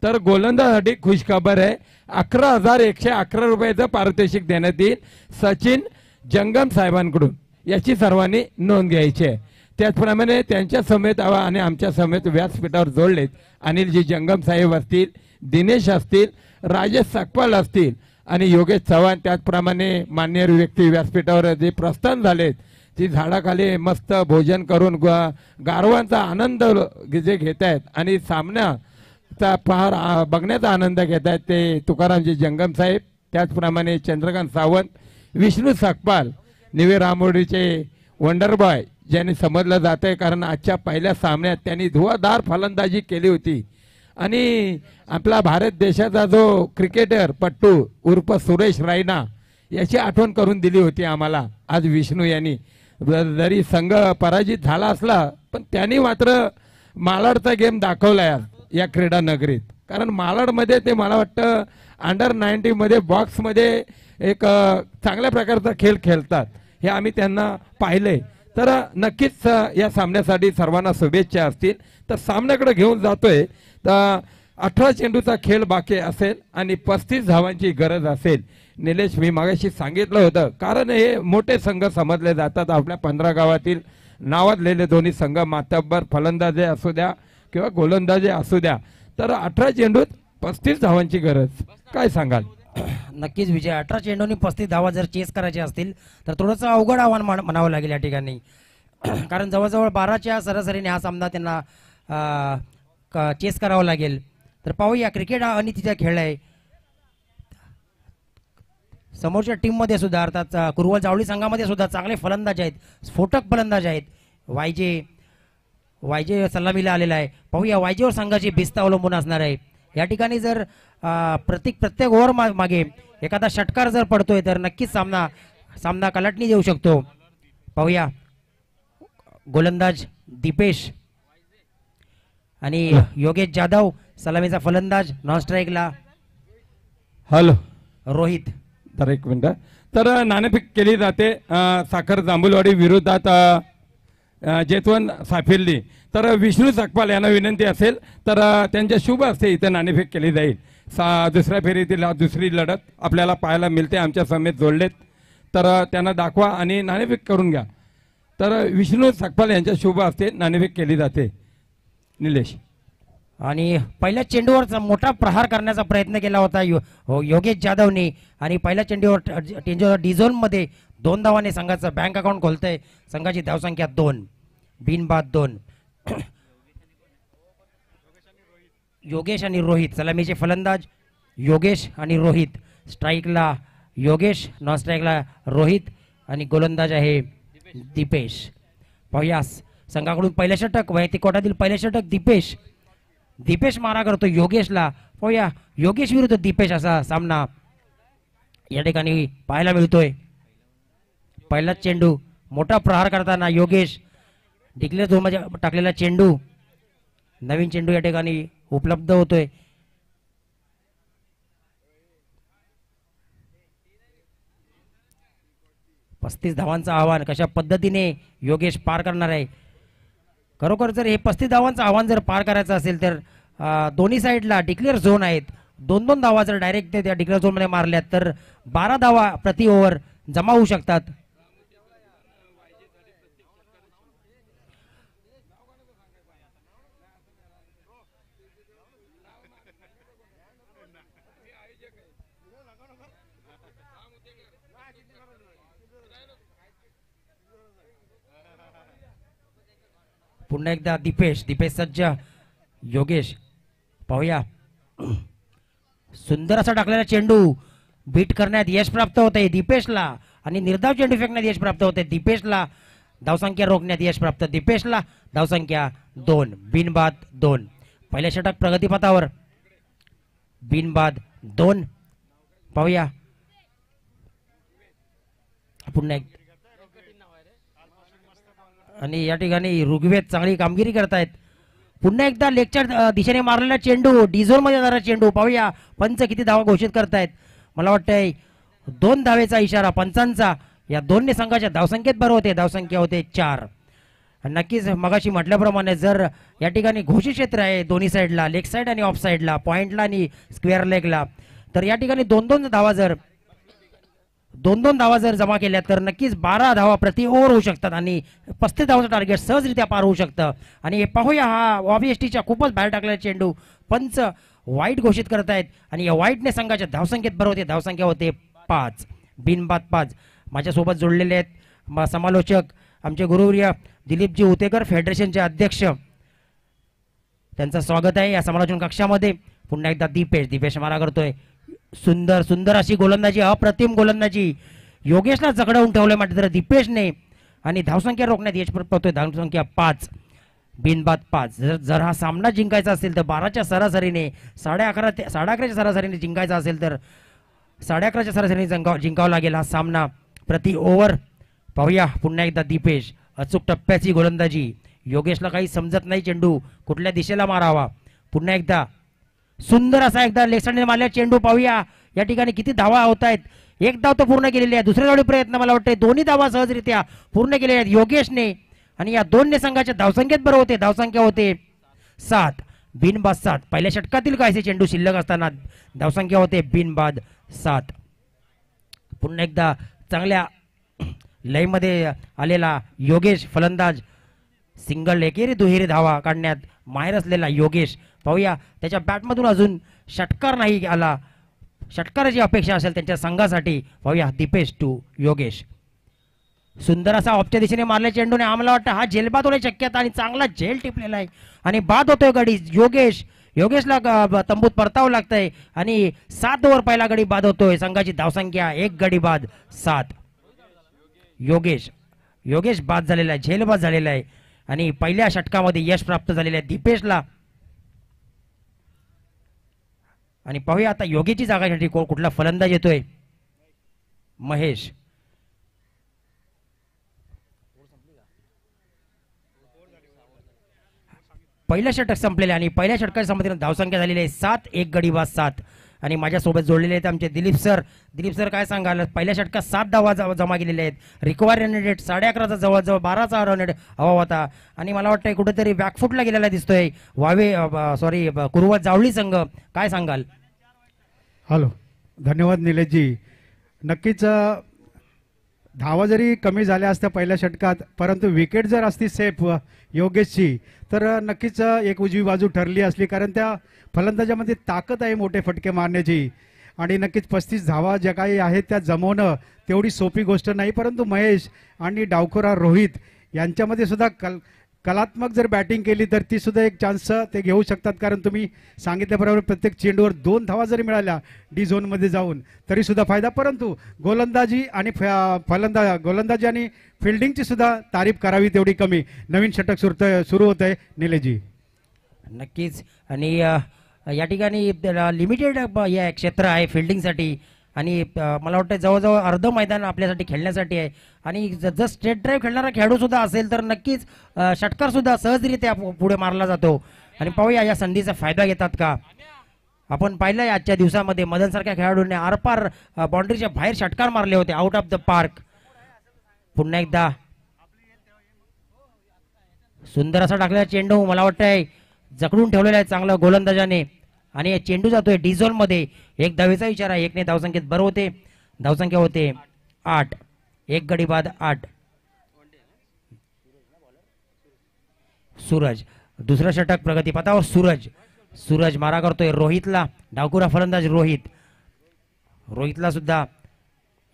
तर गोलंदाजासाठी खुशखबर आहे. 11,111 रुपयाचं पारितोषिक देण्यात येईल सचिन जंगम साहेबांकडून. याची सर्वांनी नोंद घ्यायची आहे. त्याचप्रमाणे त्यांच्या समेत आणि आमच्या समेत व्यासपीठावर जोडलेत अनिलजी जंगम साहेब असतील, दिनेश असतील, राजेश सकपाल असतील आणि योगेश चव्हाण. त्याचप्रमाणे मान्यवर व्यक्ती व्यासपीठावर जे प्रस्थान झालेत ती झाडाखाली मस्त भोजन करून गारवांचा आनंद जे घेत आहेत आणि सामन्याचा पहार बघण्याचा आनंद घेत आहेत ते तुकारामजी जंगम साहेब, त्याचप्रमाणे चंद्रकांत सावंत, विष्णू सकपाल, निवे रामोडीचे वंडरबॉय ज्यांनी समजलं जात आहे, कारण आजच्या पहिल्या सामन्यात त्यांनी धुवाधार फलंदाजी केली होती आणि आपला भारत देशाचा जो क्रिकेटर पट्टू उर्फ सुरेश रायना याची आठवण करून दिली होती आम्हाला आज विष्णू यांनी. जरी संघ पराजित झाला असला पण त्यांनी मात्र मालाडचा गेम दाखवला या क्रीडा नगरीत. कारण मालाडमध्ये ते मला वाटतं अंडर-19 मध्ये बॉक्समध्ये एक चांगल्या प्रकारचा खेळ खेळतात, हे आम्ही त्यांना पाहिले. तर नक्कीच या सामन्यासाठी सर्वांना शुभेच्छा असतील. तर सामन्याकडे घेऊन जातोय तर 18 चेंडूचा खेळ बाकी असेल आणि 35 धावांची गरज असेल. निलेश, मी मागाशी सांगितलं होतं, कारण हे मोठे संघ समजले जातात. आपल्या 15 गावातील नावाजलेले दोन्ही संघ, मातब्बर फलंदाजे असू द्या किंवा गोलंदाजे असू द्या, तर 18 चेंडूत 35 धावांची गरज. काय सांगाल? नक्कीच विजय, 18 चेंडूंनी 35 धावा जर चेस करायचे असतील तर थोडंसं अवघड आव्हान म्हणावं लागेल या ठिकाणी. कारण जवळजवळ 12च्या सरासरीने हा सामना त्यांना चेस करावा लागेल. तर पाहूया, क्रिकेट हा अनितीचा खेळ आहे. समोरच्या टीममध्ये सुद्धा अर्थात कुरवल जावळी संघामध्ये सुद्धा चांगले फलंदाज आहेत, स्फोटक फलंदाज आहेत. वायजे सलामीला आलेला आहे. पाहूया वायजेवर संघाची भिस्त अवलंबून असणार आहे. या ठिकाणी जर प्रत्येक ओव्हर मागे एखादा षटकार जर पडतोय तर नक्कीच सामना कलाटणी देऊ शकतो. पाहूया, गोलंदाज दीपेश आणि योगेश जाधव, सलामीचा फलंदाज, नॉन स्ट्राईकला हॅलो रोहित. तर एक मिनिट, तर नाणेफेक केली जाते साखर जांभूलवाडी विरोधात जेतवन साफिल्ली. तर विष्णू सकपाल यांना विनंती असेल तर त्यांच्या शुभ हस्ते इथे नाणेफेक केली जाईल. दुसऱ्या फेरीतील दुसरी लढत आपल्याला पाहायला मिळते. आमच्या समेत जोडलेत, तर त्यांना दाखवा आणि नाणेफेक करून घ्या. तर विष्णू सकपाल यांच्या शुभ हस्ते नाणेफेक केली जाते. निलेश, आणि पहिल्या चेंडूवर मोठा प्रहार करण्याचा प्रयत्न केला होता योगेश जाधवने आणि पहिल्या चेंडूवर डिझोन मध्ये 2 धावाने संघाचं बँक अकाउंट खोलतंय. संघाची धावसंख्या 2, बिनबाद 2. योगेश आणि रोहित, सलामीचे फलंदाज योगेश आणि रोहित, स्ट्राईकला योगेश, नॉन स्ट्राईकला रोहित आणि गोलंदाज आहे दीपेश. पाहूया, संघाकडून पहिलं षटक, वैयक्तिक कोटातील पहिलं षटक दीपेश मारा करतो योगेशला. पाहूया, योगेश विरुद्ध दीपेश असा सामना या ठिकाणी पाहायला मिळतोय. पहिला चेंडू, मोठा प्रहार करताना योगेश, डिक्लेअर झोनमध्ये टाकलेला चेंडू, नवीन चेंडू या ठिकाणी उपलब्ध होतोय. पस्तीस धावांचं आव्हान कशा पद्धतीने योगेश पार करणार आहे. खरोखर जर हे 35 धावांचं आव्हान जर पार करायचं असेल तर दोन्ही साईडला डिक्लेअर झोन आहेत. 2-2 धावा जर डायरेक्ट त्या डिक्लेअर झोन मध्ये मारल्यात तर 12 धावा प्रति ओव्हर जमा होऊ शकतात. पुन्हा एकदा दीपेश सज्ज, योगेश. पाहूया, सुंदर असा टाकलेला चेंडू बीट करण्यात यश प्राप्त होते दीपेशला आणि निर्धाव चेंडू फेकण्यात यश प्राप्त होते दीपेशला. धावसंख्या रोखण्यात यश प्राप्त दीपेशला. धावसंख्या 2, बिनबाद 2. पहिल्या षटक प्रगतीपथावर, बिनबाद 2. पाहूया, पुन्हा एक, आणि या ठिकाणी ऋग्वेद चांगली कामगिरी करतायत. पुन्हा एकदा लेगच्या दिशेने मारलेला चेंडू, डिझोन मध्ये जाणारा चेंडू. पाहूया पंच किती धावा घोषित करतायत. मला वाटतंय 2 धावेचा इशारा पंचांचा. या दोन्ही संघाच्या धावसंख्येत बरं होते, धावसंख्या होते 4. नक्कीच मगाशी म्हटल्याप्रमाणे जर या ठिकाणी घोषित क्षेत्र आहे दोन्ही साईडला, लेग साईड आणि ऑफ साईडला, पॉइंटला आणि स्क्वेअर लेगला, तर या ठिकाणी 2-2 धावा जर जमा केल्या तर नक्कीच 12 धावा प्रति ओव्हर होऊ शकतात आणि 35 धावाचं टार्गेट सहजरित्या पार होऊ शकतं. आणि पाहूया, हा ऑब्वियसटीच्या खूपच बाहेर टाकलेला चेंडू पंच वाईट घोषित करतायत आणि या वाईटने संघाच्या धावसंख्येत बरं होते, धावसंख्या होते 5, बिनबाद 5. माझ्यासोबत जोडलेले आहेत समालोचक आमचे गुरुवर्य दिलीपजी उतेकर, फेडरेशनचे अध्यक्ष. त्यांचं स्वागत आहे या समालोचन कक्षामध्ये. पुन्हा एकदा दीपेश मारा करतोय. सुंदर सुंदर अशी गोलंदाजी, अप्रतिम गोलंदाजी. योगेशला जगडवून ठेवलं म्हटलं तर दीपेशने. आणि धावसंख्या रोखण्यात यश पटतोय. धावसंख्या 5, बिनबाद 5. जर हा सामना जिंकायचा असेल तर 12च्या सरासरीने, 11:30च्या सरासरीने जिंकायचा असेल तर 11:30च्या सरासरीने जिंकावा लागेल हा सामना. प्रति ओव्हर पाहूया पुन्हा एकदा दीपेश. अचूक टप्प्याची गोलंदाजी. योगेशला काही समजत नाही चेंडू कुठल्या दिशेला मारावा. पुन्हा एकदा सुंदर असा एकदा लेग साइडने मारल्या चेंडू. पाहूया या ठिकाणी किती धावा होत आहेत. एक धाव तर पूर्ण केलेली आहे. दुसऱ्या धावडी प्रयत्न मला वाटतं दोन्ही धावा सहजरित्या पूर्ण केलेल्या आहेत योगेशने. आणि या दोन्ही संघाच्या धावसंख्येत बरोबर होते. धावसंख्या होते 7, बिनबाद 7. पहिल्या षटकातील कायसे चेंडू शिल्लक असताना धावसंख्या होते बिनबाद 7. पुन्हा एकदा चांगल्या लयमध्ये आलेला योगेश फलंदाज. सिंगल, एकेरी, दुहेरी धावा काढण्यात माहेर असलेला योगेश. पाहूया त्याच्या बॅटमधून अजून षटकार नाही आला. षटकाराची अपेक्षा असेल त्यांच्या संघासाठी. पाहूया दीपेश टू योगेश. सुंदर असा ऑफच्या दिशेने मारल्या चेंडूने. आम्हाला वाटतं हा झेलबाद होण्याची शक्यता आणि चांगला झेल टिपलेला आहे आणि बाद होतोय गडी. योगेशला तंबूत परतावं लागतंय आणि 7 ओव्हर पहिला गडी बाद होतोय. संघाची धावसंख्या 1 गडी बाद 7. योगेश बाद झालेला आहे, झेलबाद झालेला आहे आणि पहिल्या षटकामध्ये यश प्राप्त झालेलं आहे दीपेशला. आणि पाहूया आता योगेशची जागासाठी कुठला फलंदाज येतोय. महेश. पहिलं षटक संपलेलं आणि पहिल्या षटकाच्या संमतीने धावसंख्या झालेली आहे 7, 1 गडी बाद 7. आणि माझ्यासोबत जोडलेले आहेत आमचे दिलीप सर काय सांगाल. पहिल्या षटकात 7 धावा जमा केलेल्या आहेत. रिक्वायर रन रेट 11.5चा जवळजवळ 12चा रन रेट हवा होता. आणि मला वाटतं कुठेतरी बॅकफुटला गेलेला दिसतोय कुरुवत जावळी संघ. काय सांगाल. हॅलो, धन्यवाद निलेशजी. नक्कीच धावा जरी कमी झाल्या असत्या पहिल्या षटकात, परंतु विकेट जर असती सेफ योगेशची तर नक्कीच एक उजवी बाजू ठरली असली. कारण त्या फलंदाजामध्ये ताकद आहे मोठे फटके मारण्याची. आणि नक्कीच 35 धावा ज्या काही आहेत त्या जमवणं तेवढी सोपी गोष्ट नाही. परंतु महेश आणि डावखोरा रोहित यांच्यामध्ये सुद्धा कलात्मक जर बॅटिंग केली तर ती सुद्धा एक चान्स ते घेऊ शकतात. कारण तुम्ही सांगितल्याप्रमाणे प्रत्येक चेंडूवर 2 धावा जरी मिळाल्या डी झोनमध्ये जाऊन तरी सुद्धा फायदा. परंतु गोलंदाजी आणि फिल्डिंगची सुद्धा तारीफ करावी तेवढी कमी. नवीन षटक सुरू होत आहे निलेशजी. नक्कीच. आणि या ठिकाणी लिमिटेड या क्षेत्र आहे फिल्डिंगसाठी. आणि मला वाटतं जवळजवळ अर्ध मैदान आपल्यासाठी खेळण्यासाठी आहे. आणि जर स्ट्रेट ड्राईव्ह खेळणारा खेळाडू सुद्धा असेल तर नक्कीच षटकार सुद्धा सहजरित्या पुढे मारला जातो. आणि पाहूया या संधीचा फायदा घेतात का. आपण पाहिलं आजच्या दिवसामध्ये मदन सारख्या खेळाडूंनी आरपार बाउंड्रीच्या बाहेर षटकार मारले होते आउट ऑफ द पार्क. पुन्हा एकदा सुंदर असा टाकलेला चेंडू मला वाटतंय जकडून ठेवलेला आहे चांगला गोलंदाजाने. आणि चेंडू जातोय डी झोन मध्ये. 1 धावेचा इशारा. 1ने धावसंख्येत बरं होते. धावसंख्या होते 8, 1 गडी बाद 8. सूरज दुसरं षटक प्रगतीपथावर. सूरज मारा करतोय रोहितला. डावकुरा फलंदाज रोहितला सुद्धा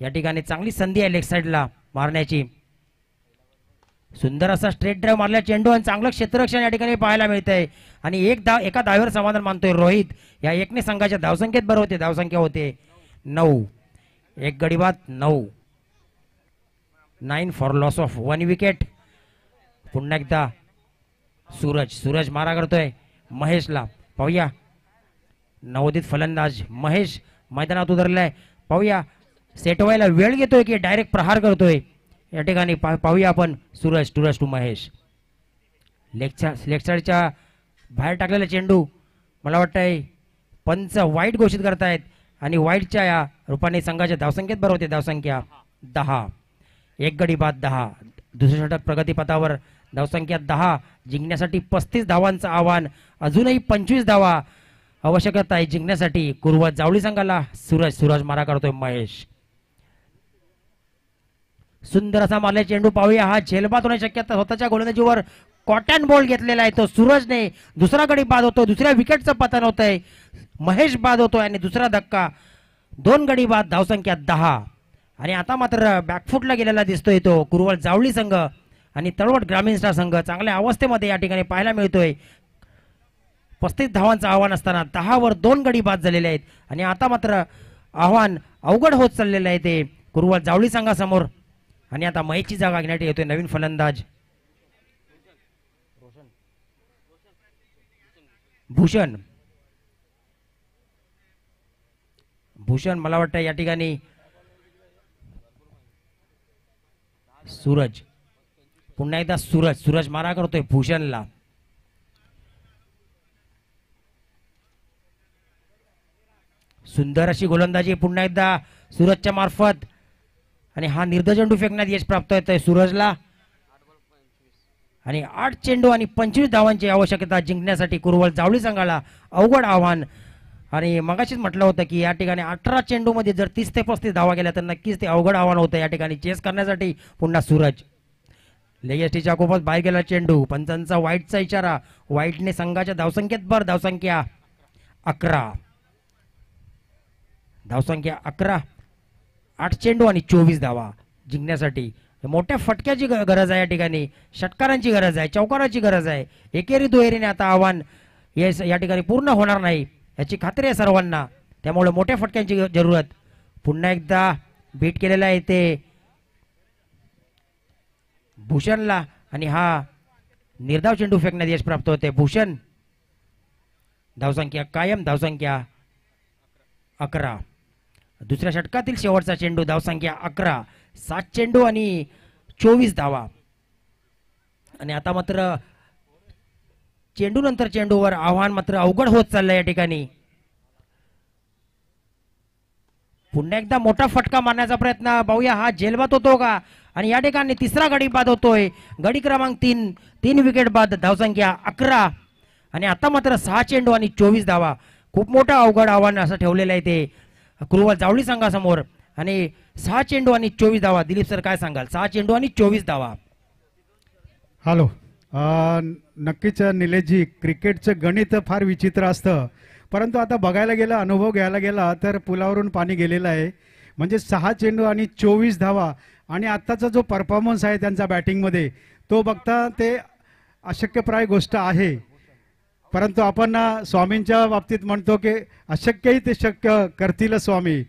या ठिकाणी चांगली संधी आहे लेग साइडला मारण्याची. सुंदर असा स्ट्रेट ड्राईव्ह मारल्या चेंडू आणि चांगलं क्षेत्ररक्षण या ठिकाणी पाहायला मिळतंय. आणि एका धावेवर समाधान मानतोय रोहित. या 1ने संघाच्या धावसंख्येत बरं होते. धावसंख्या होते 9, 1 गडी बाद 9. 9 फॉर लॉस ऑफ 1 विकेट. पुन्हा एकदा सूरज मारा करतोय महेशला. पाहूया नवोदित फलंदाज महेश मैदानात उतरलाय. पाहूया सेट व्हायला वेळ घेतोय की डायरेक्ट प्रहार करतोय. या ठिकाणी पाहूया आपण सूरज टू महेश. लेग साइडच्या बाहेर टाकलेला चेंडू मला वाटतंय पंच वाईट घोषित करतायत. आणि वाईटच्या या रूपाने संघाच्या धावसंख्येत बरं होते. धावसंख्या 10, 1 गडी बाद 10. दुसरे षटक प्रगतीपथावर. धावसंख्या 10. जिंकण्यासाठी 35 धावांचं आव्हान. अजूनही 25 धावा आवश्यकता आहे जिंकण्यासाठी कुरुवत जावळी संघाला. सूरज मारा करतोय महेश. सुंदर असा मारला चेंडू. पाहूया हा झेलबाद होण्याची शक्यता. स्वतःच्या गोलंदाजीवर कॉटन बॉल घेतलेला आहे तो सूरजने. दुसरा गडी बाद होतो. दुसऱ्या विकेटचं पतन होतंय. महेश बाद होतोय आणि दुसरा धक्का. 2 गडी बाद. धावसंख्या 10. आणि आता मात्र बॅकफुटला गेलेला दिसतोय तो कुरुवत जावळी संघ. आणि तळवट ग्रामीण स्टार संघ चांगल्या अवस्थेमध्ये या ठिकाणी पाहायला मिळतोय. 35 धावांचं आव्हान असताना 10 वर 2 गडी बाद झालेले आहेत आणि आता मात्र आव्हान अवघड होत चाललेलं आहे ते कुरुवल जावळी संघासमोर. आणि आता मयची जागा घेण्यासाठी येतोय नवीन फलंदाज भूषण. भूषण मला वाटतं या ठिकाणी सूरज, पुन्हा एकदा सूरज मारा करतोय भूषणला. सुंदर अशी गोलंदाजी पुन्हा एकदा सूरजच्या मार्फत आणि हा निर्धाव चेंडू फेकण्यात यश प्राप्त होतंय सूरजला. आणि 8 चेंडू आणि 25 धावांची आवश्यकता जिंकण्यासाठी कुरुवल जावळी संघाला अवघड आव्हान. आणि मगाशीच म्हटलं होतं की या ठिकाणी 18 चेंडू मध्ये जर 30 ते 35 धावा गेल्या तर नक्कीच ते अवघड आव्हान होतं या ठिकाणी चेस करण्यासाठी. पुन्हा सूरज लेगेस्टीच्या कोपात बाहेर गेला चेंडू, पंचांचा वाईटचा इशारा, वाईटने संघाच्या धावसंख्येत भर, धावसंख्या 11, धावसंख्या 11, 8 चेंडू आणि 24 धावा जिंकण्यासाठी मोठ्या फटक्याची गरज आहे या ठिकाणी, षटकारांची गरज आहे, चौकाराची गरज आहे. एकेरी दुहेरीने आता आव्हान या ठिकाणी पूर्ण होणार नाही याची खात्री आहे सर्वांना, त्यामुळे मोठ्या फटक्यांची जरूरत. पुन्हा एकदा बीट केलेला आहे ते भूषणला आणि हा निर्धाव चेंडू फेकण्यात यश प्राप्त होते भूषण. धावसंख्या कायम, धावसंख्या 11. दुसऱ्या षटकातील शेवटचा चेंडू, धावसंख्या 11, 7 चेंडू आणि 24 धावा. आणि आता मात्र चेंडू नंतर चेंडूवर आव्हान मात्र अवघड होत चाललंय या ठिकाणी. पुन्हा एकदा मोठा फटका मारण्याचा प्रयत्न पाहूया, हा झेलबाद होतो का. आणि या ठिकाणी तिसरा गडी बाद होतोय, गडी क्रमांक 3 विकेट बाद, धावसंख्या 11. आणि आता मात्र 6 चेंडू आणि 24 धावा. खूप मोठं अवघड आव्हान असं ठेवलेलं आहे ते कुरुवल जावळी संघासमोर. आणि 6 चेंडू आणि 24 धावा. दिलीप सर काय सांगाल, 6 चेंडू आणि 24 धावा. हॅलो, नक्कीच निलेशजी, क्रिकेटचं गणित फार विचित्र असतं, परंतु आता बघायला गेला, अनुभव घ्यायला गेला तर पुलावरून पाणी गेलेलं आहे. म्हणजे 6 चेंडू आणि 24 धावा आणि आत्ताचा जो परफॉर्मन्स आहे त्यांचा बॅटिंगमध्ये तो बघता ते अशक्यप्राय गोष्ट आहे. परंतु आपण स्वामींच्या बाबतीत म्हणतो की अशक्यही ते शक्य करतील स्वामी.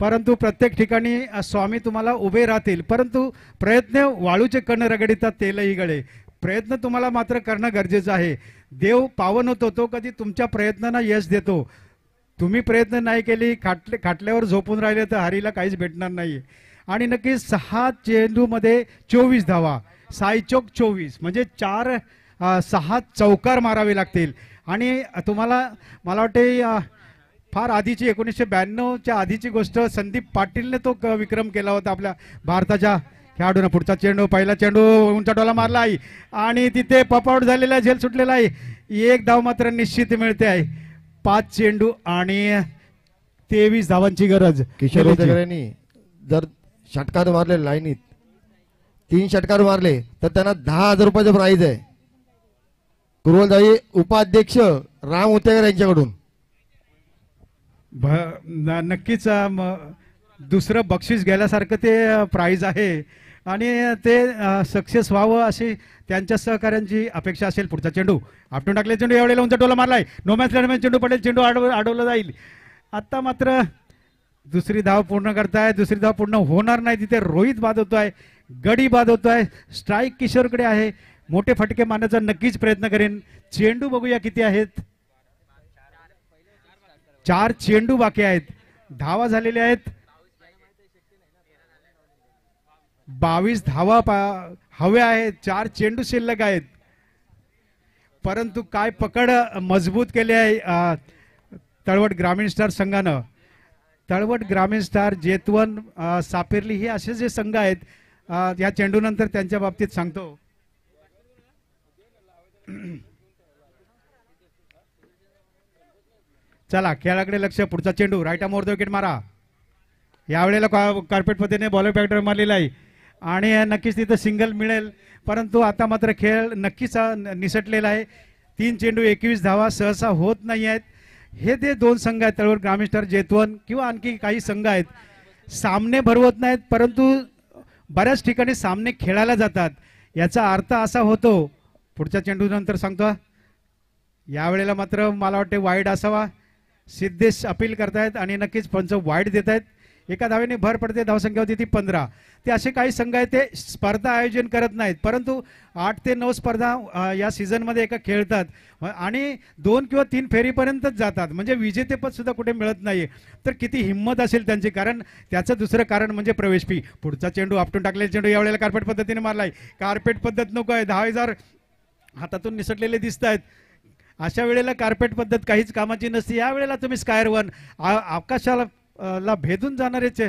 परंतु प्रत्येक ठिकाणी स्वामी तुम्हाला उभे राहतील, परंतु प्रयत्न वाळूचे कण रगडितात तेलही गळे. प्रयत्न तुम्हाला मात्र करणं गरजेचं आहे. देव पावन होतो तो कधी तुमच्या प्रयत्नांना यश देतो. तुम्ही प्रयत्न नाही केली, खाटल्यावर झोपून राहिले तर हरीला काहीच भेटणार नाही. आणि नक्की 6 चेंडूमध्ये 24 धावा, 6 चौक 24 म्हणजे 6 चौकार मारावे लागतील. आणि तुम्हाला मला वाटते फार आधीची 1992च्या आधीची गोष्ट, संदीप पाटीलने तो विक्रम केला होता आपल्या भारताच्या खेळाडूंना. पुढचा चेंडू, पहिला चेंडू उंचा टोला मारला आहे आणि तिथे पॉपआउट झालेला आहे, झेल सुटलेला आहे. 1 धाव मात्र निश्चित मिळते आहे. 5 चेंडू आणि 23 धावांची गरज. किशोर उदयकरांनी जर षटकार मारले लाईनीत, 3 षटकार मारले तर त्यांना 10,000 रुपयाचं प्राइज आहे. कुरुवलजाई उपाध्यक्ष राम उतेकर यांच्याकडून. नक्कीच दुसरं बक्षीस गेल्यासारखं ते प्राइज आहे आणि ते सक्सेस व्हावं अशी त्यांच्या सहकार्यांची अपेक्षा असेल. पुढचा चेंडू आपटून टाकले, चेंडू यावेळेला उंचा टोला मारलाय, नो मॅच लढ्यामध्ये चेंडू पडेल, चेंडू अडवला जाईल. आता मात्र दुसरी धाव पूर्ण करताय, दुसरी धाव पूर्ण होणार नाही, तिथे रोहित बाद होतोय, गडी बाद होतोय, स्ट्राईक किशोरकडे आहे. मोठे फटके मारण्याचा नक्कीच प्रयत्न करेन. चेंडू बघूया किती आहेत, 4 चेंडू बाकी आहेत, धावा झालेल्या आहेत 22 धावा हव्या आहेत, 4 चेंडू शिल्लक आहेत. परंतु काय पकड मजबूत केली आहे तळवट ग्रामीण स्टार संघानं. तळवट ग्रामीण स्टार, जेतवन, सापेर्ली हे असे जे संघ आहेत या चेंडूनंतर त्यांच्या बाबतीत सांगतो. चला खेळाकडे लक्ष. पुढचा चेंडू राईट आर्म विकेट मारा. यावेळेला कार्पेट पद्धतीने बॉलर पॅक्टर मारलेला आहे आणि नक्कीच तिथं सिंगल मिळेल. परंतु आता मात्र खेळ नक्कीच निसटलेला आहे. 3 चेंडू 21 धावा सहसा होत नाही आहेत. हे ते 2 संघ आहेत, तळवट ग्रामीण स्टार, जेतवन किंवा आणखी काही संघ आहेत, सामने भरवत नाहीत, परंतु बऱ्याच ठिकाणी सामने खेळायला जातात. याचा अर्थ असा होतो, पुढच्या चेंडू नंतर सांगतो, यावेळेला मात्र मला वाटते वाईड असावा. सिद्धेश अपील करतायत आणि नक्कीच पंच वाईड देत आहेत. एका धावेने भर पडते, धावसंख्या होती ती 15. ते असे काही संघ आहेत ते स्पर्धा आयोजन करत नाहीत, परंतु 8 ते 9 स्पर्धा या सीझनमध्ये एका खेळतात आणि 2 किंवा 3 फेरीपर्यंतच जातात. म्हणजे विजेतेपद सुद्धा कुठे मिळत नाही. तर किती हिंमत असेल त्यांची, कारण त्याचं दुसरं कारण म्हणजे प्रवेश फी. पुढचा चेंडू आपटून टाकलेला चेंडू यावेळेला कार्पेट पद्धतीने मारलाय. कार्पेट पद्धत नको आहे, 10,000 हातातून निसटलेले दिसत आहेत. अशा वेळेला कार्पेट पद्धत काहीच कामाची नसते. यावेळेला तुम्ही स्कायर वन आकाशाला ला भेदून जाणारेच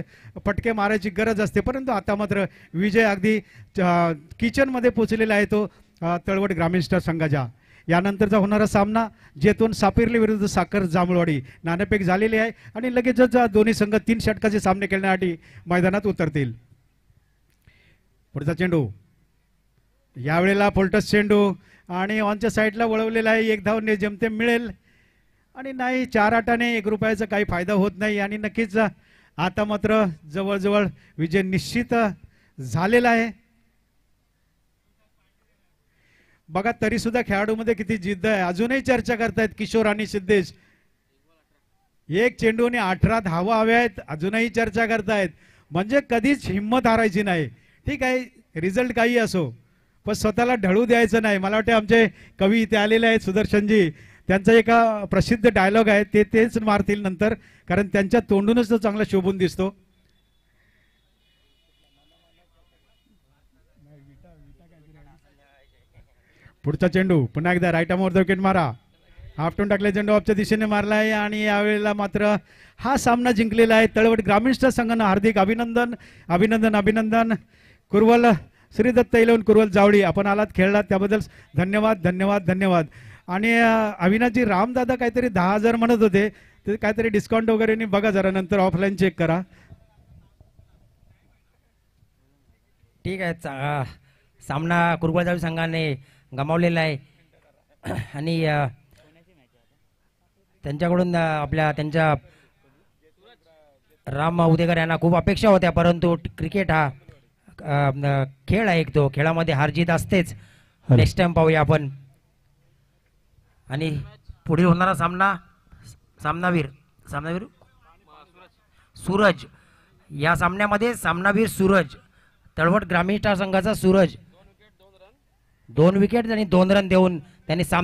फटके मारायची गरज असते, परंतु आता मात्र विजय अगदी किचनमध्ये पोचलेला आहे तो तळवट ग्रामीण स्टार संघाच्या. यानंतरचा होणारा सामना जेतून सापिर्ली विरुद्ध साखर जांभूळवाडी नाणेफेक झालेली आहे आणि लगेचच दोन्ही संघ 3 षटकाचे सामने खेळण्यासाठी मैदानात उतरतील. पुढचा चेंडू यावेळेला पोल्टस चेंडू आणि ऑनच्या साईडला वळवलेला आहे. 1 धाव जेमतेम मिळेल आणि नाही 4 आटाने 1 रुपयाचा काही फायदा होत नाही आणि नक्कीच आता मात्र जवळजवळ विजय निश्चित झालेला आहे. बघा तरी सुद्धा खेळाडूमध्ये किती जिद्द आहे. अजूनही चर्चा करतायत किशोर आणि सिद्धेश. 1 चेंडूने 18 धावा हव्या आहेत, अजूनही चर्चा करतायत. म्हणजे कधीच हिंमत हारायची नाही. ठीक आहे, रिझल्ट काही असो, पण स्वतःला ढळू द्यायचं नाही. मला वाटतं आमचे कवी इथे आलेले आहेत सुदर्शनजी, त्यांचा एका प्रसिद्ध डायलॉग आहे, तेच मारतील नंतर, कारण त्यांच्या तोंडूनच तो चांगला शोभून दिसतो. पुढचा चेंडू पुन्हा एकदा राईट आर्मवर विकेट मारा. आपटून टाकले चेंडू ऑफच्या दिशेने मारला आहे आणि यावेळेला मात्र हा सामना जिंकलेला आहे तळवट ग्रामीण स्टार संघानं. हार्दिक अभिनंदन अभिनंदन अभिनंदन. कुरवल श्रीदत्त इलेवन कुरवल जावळी, आपण आलात खेळलात त्याबद्दल धन्यवाद धन्यवाद धन्यवाद. आणि अविनाशजी रामदादा काहीतरी 10,000 म्हणत होते, ते काहीतरी डिस्काउंट वगैरे नाही बघा जरा, नंतर ऑफलाईन चेक करा. ठीक आहे. सामना कुरबळजावी संघाने गमावलेला आहे आणि त्यांच्याकडून त्यांच्या राम उदेकर यांना खूप अपेक्षा होत्या, परंतु क्रिकेट हा खेळ आहे, तो खेळामध्ये हार जीत असतेच. नेक्स्ट टाइम पाहूया आपण. आणि पुढील होणारा सामनावीर सूरज. या सामन्यामध्ये सामनावीर सूरज, तळवट ग्रामीण स्टार संघाचा सूरज 2 विकेट आणि 2 रन देऊन त्यांनी